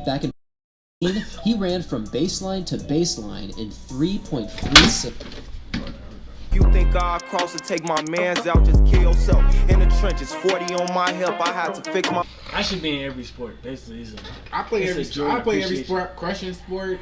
Back in he ran from baseline to baseline in 3.36. You think I'll cross and take my mans out, just kill yourself. In the trenches, 40 on my hip, I had to fix my... I should be in every sport, basically. I play every sport, crushing sport,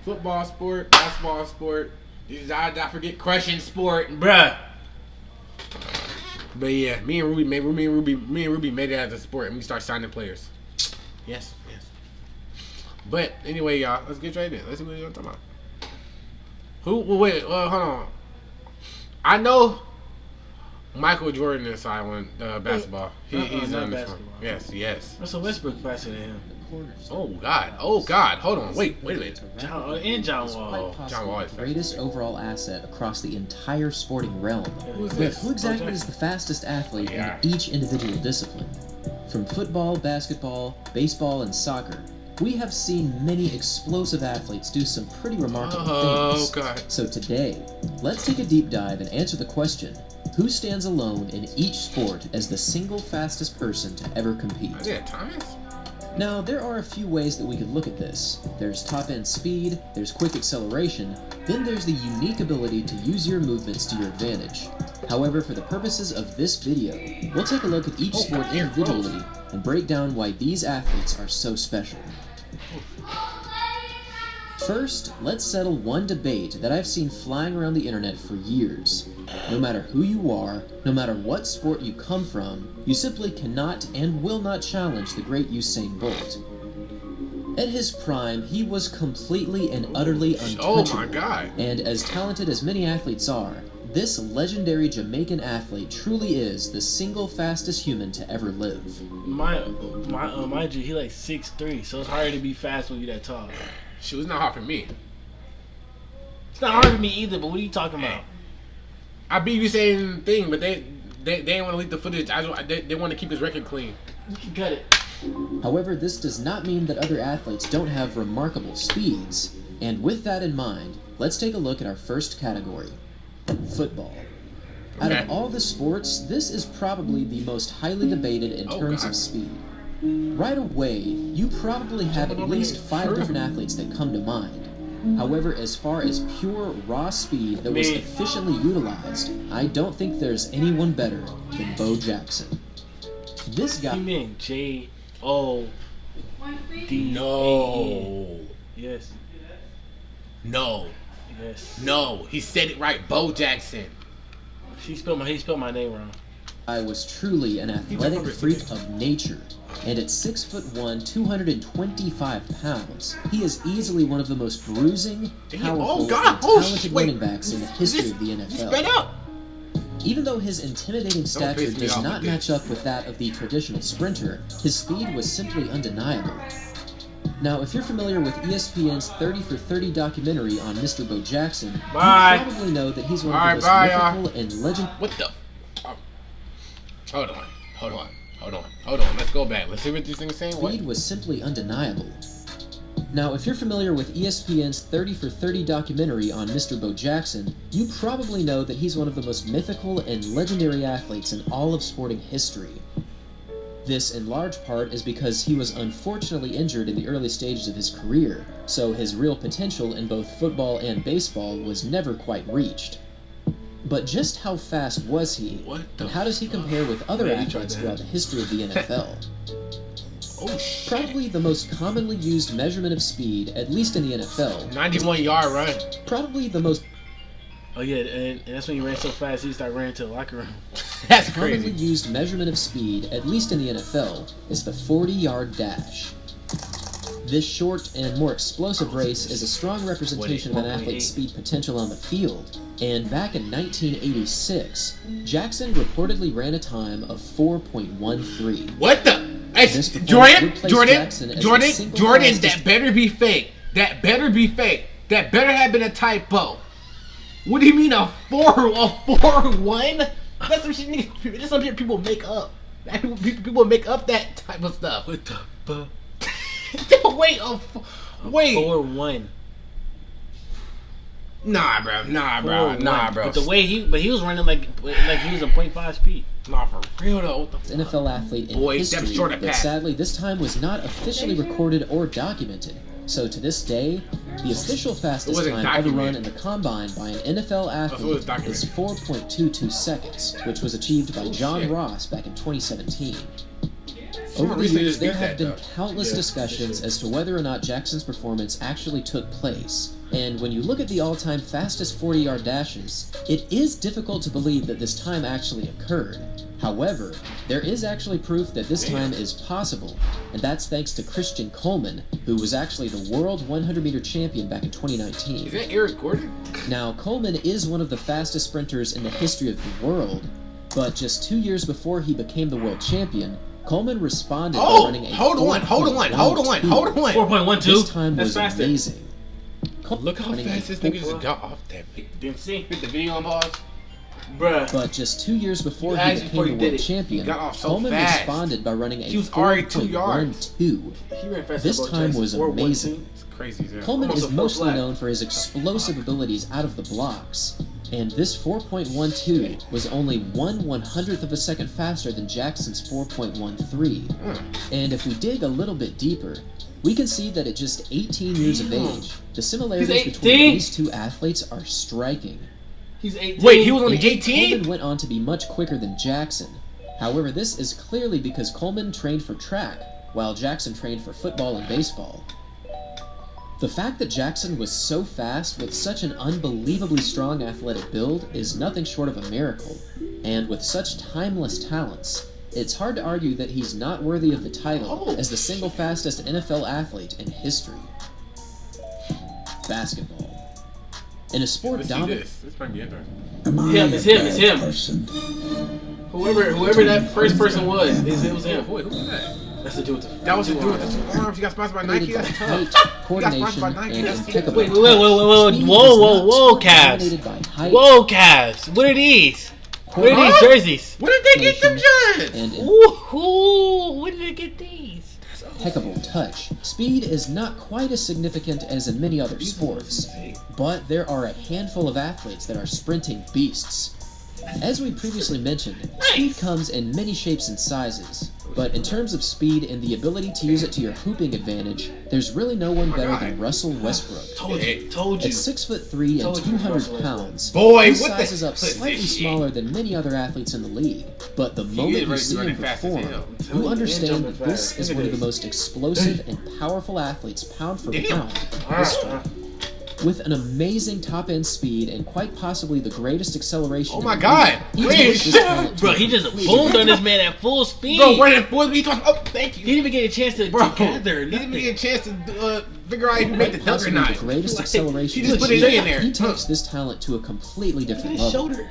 football sport, basketball sport. I forget crushing sport. Bruh. But yeah, me and Ruby made it as a sport, and we start signing players. Yes. But anyway, y'all, let's get right in. Let's see what you're talking about. Hold on. I know Michael Jordan is on basketball. He's on this one. Yes. Russell Westbrook faster than him. Oh God. Hold on. Wait a minute. John Wall. John Wall is the greatest overall asset across the entire sporting realm. Who's But this? who exactly is the fastest athlete in each individual discipline? From football, basketball, baseball, and soccer, we have seen many explosive athletes do some pretty remarkable things. God. So today, let's take a deep dive and answer the question, who stands alone in each sport as the single fastest person to ever compete? Are there times? Now, there are a few ways that we could look at this. There's top-end speed, there's quick acceleration, then there's the unique ability to use your movements to your advantage. However, for the purposes of this video, we'll take a look at each sport individually and break down why these athletes are so special. First, let's settle one debate that I've seen flying around the internet for years. No matter who you are, no matter what sport you come from, you simply cannot and will not challenge the great Usain Bolt. At his prime, he was completely and utterly untouchable. Oh my God. And as talented as many athletes are, this legendary Jamaican athlete truly is the single fastest human to ever live. Mind you, he like 6'3", so it's harder to be fast when you're that tall. Shoot, it's not hard for me. It's not hard for me either, but what are you talking about? I beat you saying thing, but they didn't want to leak the footage. They want to keep his record clean. You can cut it. However, this does not mean that other athletes don't have remarkable speeds. And with that in mind, let's take a look at our first category. Football. Out of all the sports, this is probably the most highly debated in terms of speed. Right away, you probably have at least 5 different athletes that come to mind. However, as far as pure raw speed that was efficiently utilized, I don't think there's anyone better than Bo Jackson. This guy... You mean J-O-D-A-E? No. Yes. No. Yes. No. He said it right. Bo Jackson. He spelled my name wrong. I was truly an athletic freak of nature, and at 6'1", 225 pounds, he is easily one of the most bruising, powerful, and talented running backs in the history of the NFL. Sped up. Even though his intimidating stature does not match up with that of the traditional sprinter, his speed was simply undeniable. Now, if you're familiar with ESPN's 30 for 30 documentary on Mr. Bo Jackson, you probably know that he's one of the most mythical and legendary... What the... Hold on. Let's go back. Let's see what these things are saying. Speed was simply undeniable. Now, if you're familiar with ESPN's 30 for 30 documentary on Mr. Bo Jackson, you probably know that he's one of the most mythical and legendary athletes in all of sporting history. This, in large part, is because he was unfortunately injured in the early stages of his career, so his real potential in both football and baseball was never quite reached. But just how fast was he, and how does he compare with other athletes throughout the history of the NFL? Probably the most commonly used measurement of speed, at least in the NFL. 91-yard run. Probably the most... Oh yeah, and that's when you ran so fast he started running to the locker room. That's commonly crazy. used measurement of speed, at least in the NFL, is the 40-yard dash. This short and more explosive race is a strong representation of an athlete's speed potential on the field, and back in 1986, Jackson reportedly ran a time of 4.13. What the? Hey, Jordan, that better be fake. That better have been a typo. What do you mean a 4-1? That's some shit. That's some shit people make up. People make up that type of stuff. What the fuck? Wait. 4-1. Nah, bro. But he was running like he was a .5 speed. Nah, for real though. NFL athlete in Boy, history, that's short of but pass. sadly this time was not officially recorded or documented. So to this day, the official fastest wasn't time ever run documented. in the combine by an NFL athlete documented. is 4.22 seconds, which was achieved by John shit. Ross back in 2017. Someone Over the recently years, just there beat have that, been though. countless discussions as to whether or not Jackson's performance actually took place. And when you look at the all-time fastest 40-yard dashes, it is difficult to believe that this time actually occurred. However, there is actually proof that this time is possible, and that's thanks to Christian Coleman, who was actually the world 100-meter champion back in 2019. Is that Eric Gordon? Now, Coleman is one of the fastest sprinters in the history of the world, but just 2 years before he became the world champion, Coleman responded by running a hold on. 4.12. This time That's was faster. amazing. Look how Running a fast this nigga just got off that. Didn't see. Put the video on pause. Bruh. But just 2 years before You he asked before became you the did world it. champion, He got off so Coleman fast. responded by running a He was already 2 yards. 4.12. He ran faster This than Bo time Jackson. was 4.12. amazing. It's crazy, man. Coleman Almost is a full mostly flat. known for his explosive abilities out of the blocks, and this 4.12 was only 1/100th of a second faster than Jackson's 4.13. And if we dig a little bit deeper, we can see that at just 18 years of age, the similarities He's between 18? these two athletes are striking. He's 18. Wait, he was only Indeed, 18? Coleman went on to be much quicker than Jackson. However, this is clearly because Coleman trained for track, while Jackson trained for football and baseball. The fact that Jackson was so fast with such an unbelievably strong athletic build is nothing short of a miracle, and with such timeless talents, it's hard to argue that he's not worthy of the title as the single fastest NFL athlete in history. Basketball. In a sport Let's see dominant this. This might be interesting. It's him. Whoever that first person was, it was him. Wait, who was that? That's the dude with the. That was the dude with the 2 arms. He got sponsored by Nike. by That's height, tough. coordination, by Nike, and that's impeccable Wait, touch. whoa, Speed whoa, is whoa, not whoa, sport Cavs. dominated by height, Whoa, Cavs. What are these? What are these jerseys? Where did they get them jerseys? and Ooh, where did they get these? impeccable touch. Speed is not quite as significant as in many other sports, but there are a handful of athletes that are sprinting beasts. As we previously mentioned, speed comes in many shapes and sizes, but in terms of speed and the ability to use it to your hooping advantage, there's really no one better than Russell Westbrook. Told you. At 6'3" and Told you, 200 Russell pounds, Boy, he what the- sizes up what is slightly this shit? smaller than many other athletes in the league. But the moment you really see him running fast as perform, hell. you understand that jumping this fast. is Look at one of the this. most explosive and powerful athletes pound for Damn. pound in history. With an amazing top-end speed and quite possibly the greatest acceleration. Oh in my the God. league, Wait, takes this talent to Bro, a he just complete boomed on different this man at full speed. Bro, running for me. Oh, thank He you. didn't even get a chance to Bro, gather. he didn't even Nothing. get a chance to figure out if he made the quite dunk or possibly not. the greatest acceleration. He just in put the it league. in there. He takes this talent to a completely different His level. shoulder.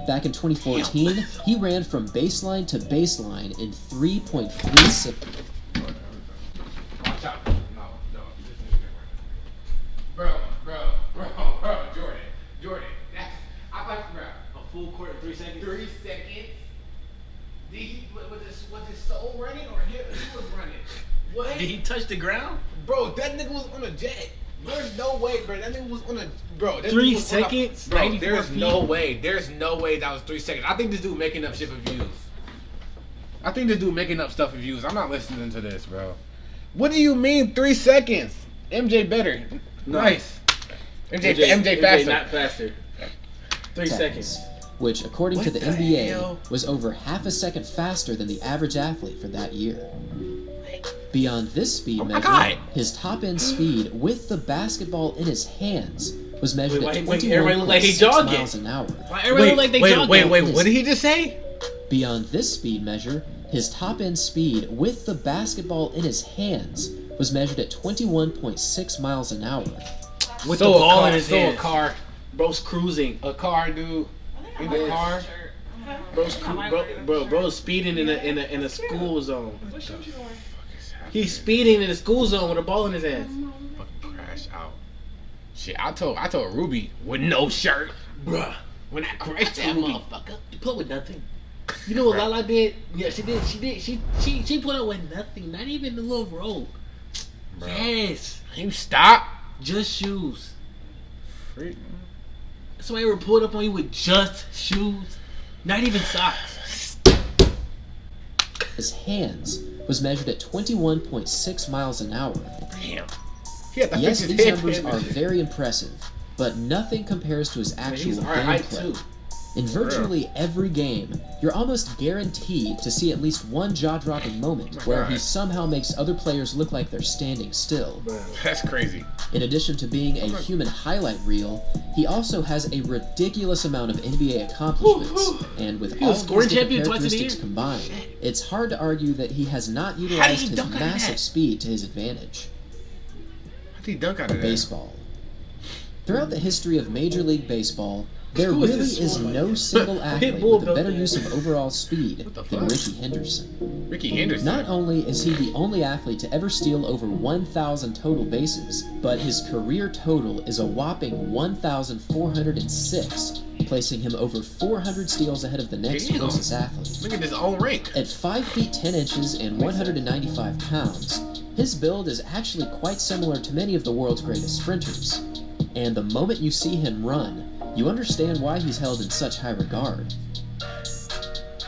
Back in 2014, he ran from baseline to baseline in 3.36. Watch out. No. This is different. Bro, Jordan. I like, bro. A full court in 3 seconds. 3 seconds. Was his soul running or he was running? What? Did he touch the ground? Bro, that nigga was on a jet. There's no way, bro. That nigga was on a bro. That 3 nigga was on a- seconds? Bro, 94 there's feet? no way. There's no way that was 3 seconds. I think this dude making up shit for views. I think this dude making up stuff for views. I'm not listening to this, bro. What do you mean 3 seconds? MJ better. No. Nice. MJ faster. Not faster. 3 seconds. Which, according to What the the NBA, hell? was over half a second faster than the average athlete for that year. Beyond this speed my measure, God. his top-end speed with the basketball in his hands was measured Wait, at why everybody look like he 21.6 jogging? miles an hour. Why everybody look like they jogging? Wait. What did he just say? Beyond this speed measure, his top-end speed with the basketball in his hands was measured at 21.6 miles an hour. With So the ball a in his car, hand. a car, Bro's cruising. a car, dude. In the car. Bro's speeding in a school zone. He's speeding in a school zone with a ball in his hand. Fucking crash out. Shit, I told Ruby with no shirt, Bruh. when I crashed that Ruby. motherfucker. You put with nothing. You know what Lala did? Yeah, she did. She put up with nothing. Not even the little robe. Bro. Yes. You stop. Just shoes. freak. Somebody ever pulled up on you with just shoes, not even socks. His hands was measured at 21.6 miles an hour. Damn. He had to Yes, fix his these head numbers and are shit. very impressive, but nothing compares to his actual He's our height gameplay. too. In virtually every game, you're almost guaranteed to see at least one jaw-dropping moment where he somehow makes other players look like they're standing still. That's crazy. In addition to being a human highlight reel, he also has a ridiculous amount of NBA accomplishments, and with all was of scoring these different champion twice a characteristics year? combined, it's hard to argue that he has not How did utilized he his dunk on massive that? speed to his advantage. How did he dunk out of that? Baseball. Throughout the history of Major League Baseball, there Who is really this is small no single athlete bull with a better built use of overall speed the than fuck? Ricky Henderson. Ricky Henderson. Not only is he the only athlete to ever steal over 1,000 total bases, but his career total is a whopping 1,406, placing him over 400 steals ahead of the next Damn. closest athlete. Look at his own rank. At 5 feet 10 inches and 195 pounds, his build is actually quite similar to many of the world's greatest sprinters. And the moment you see him run, you understand why he's held in such high regard.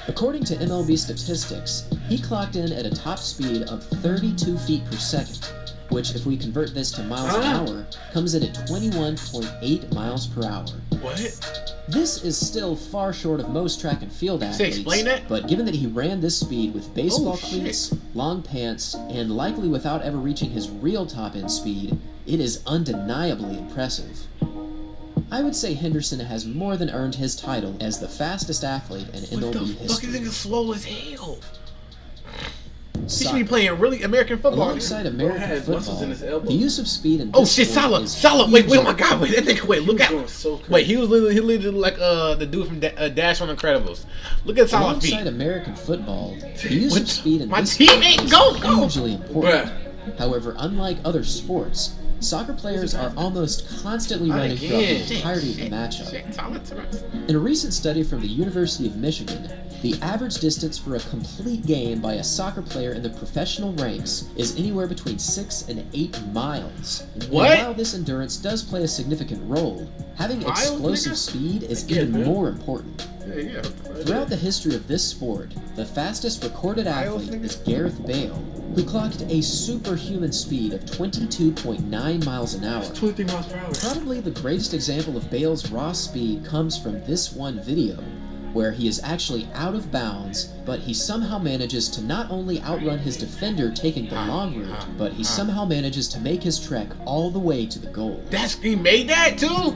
According to MLB statistics, he clocked in at a top speed of 32 feet per second, which, if we convert this to miles an hour, comes in at 21.8 miles per hour. What? This is still far short of most track and field athletes, explain that? but given that he ran this speed with baseball Oh, shit. cleats, long pants, and likely without ever reaching his real top-end speed, it is undeniably impressive. I would say Henderson has more than earned his title as the fastest athlete in What the MLB fuck is history. nigga swole as hell? He should Soccer. be playing really American football. Alongside Bro American had muscles football, in his elbows. the use of speed in Oh this shit, sport Salah, is Salah, wait, oh my hugely god, wait, that nigga, wait, look He was out. going so crazy. Wait, he literally like the dude from Dash on Incredibles. Look at Salah feet. Alongside American football, the use What? of speed in My this teammate, sport go, is go! hugely important. Bruh. However, unlike other sports, soccer players are almost constantly Not running throughout again. the entirety of the matchup. Shit, Salah twice. In a recent study from the University of Michigan, the average distance for a complete game by a soccer player in the professional ranks is anywhere between 6 and 8 miles. What? And while this endurance does play a significant role, having Miles, explosive nigga? speed is Yeah, even man. more important. Yeah. Throughout the history of this sport, the fastest recorded athlete nigga? is Gareth Bale, who clocked a superhuman speed of 22.9 miles an hour. 23 miles per hour. Probably the greatest example of Bale's raw speed comes from this one video, where he is actually out of bounds, but he somehow manages to not only outrun his defender taking the long route, but he somehow manages to make his trek all the way to the goal. He made that too?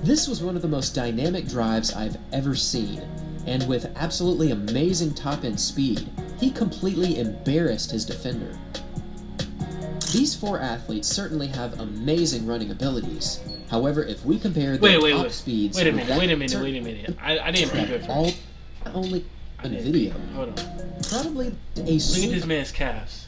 This was one of the most dynamic drives I've ever seen, and with absolutely amazing top-end speed, he completely embarrassed his defender. These four athletes certainly have amazing running abilities. However, if we compare their top speeds Wait a with minute, that- wait a minute. I didn't prepare for all it. not only I on didn't video, prepare. Hold on. probably a Look at super this man's calves.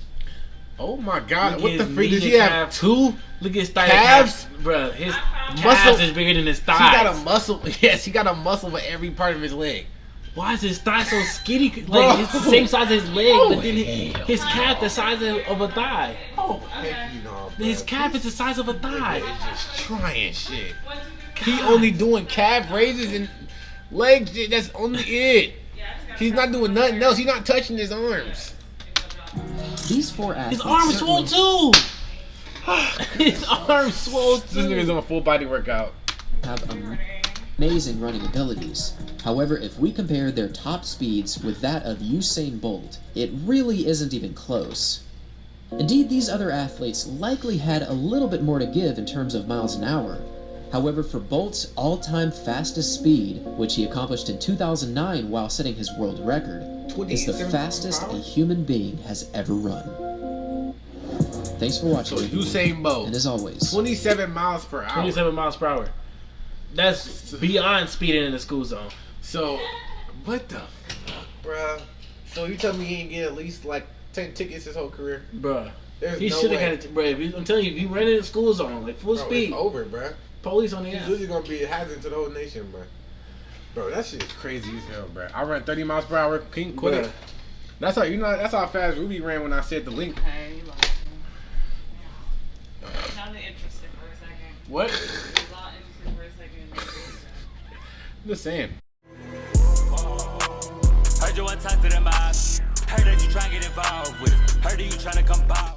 Oh my god, Look what at the his freak? Does knee he and have calf. two? Look at his thigh Calves? calves. Bruh, his Muscle- calves is bigger than his thighs. He got a muscle. Yes, he got a muscle for every part of his leg. Why is his thigh so skinny? Bro. Like, it's the same size as his leg, Oh, but then his calf the size of a thigh. Oh, heck you know, bro. His calf is the size of a thigh. He's just trying shit. He only doing calf raises and leg shit. That's only it. He's not doing nothing else. He's not touching his arms. These four athletes. His arm is swole certainly too. His arm swole This nigga's too. on a full body workout. have amazing running abilities. However, if we compare their top speeds with that of Usain Bolt, it really isn't even close. Indeed, these other athletes likely had a little bit more to give in terms of miles an hour. However, for Bolt's all-time fastest speed, which he accomplished in 2009 while setting his world record, is the 27 fastest a miles? human being has ever run. Thanks for watching. So Usain Bolt, And as always, 27 miles per hour. 27 miles per hour. That's beyond speeding in the school zone. So, what the fuck, bruh? So you tell me he ain't get at least like 10 tickets his whole career? Bruh. There's He no should have way. got it. Bruh, I'm telling you, if he ran in the school zone, like full Bro, speed, it's over, bruh. police on the He's ass. literally gonna be a hazard to the whole nation, bruh. Bro, that shit is crazy as hell, bruh. I run 30 miles per hour, king quick. Bruh. That's how you know. That's how fast Ruby ran when I said the link. Okay, you lost me. Sounded interested for a second. What? You was all interested for a Just saying. Heard you want to talk to the mob. Heard that you trying to get involved with it. Heard that you trying to come by.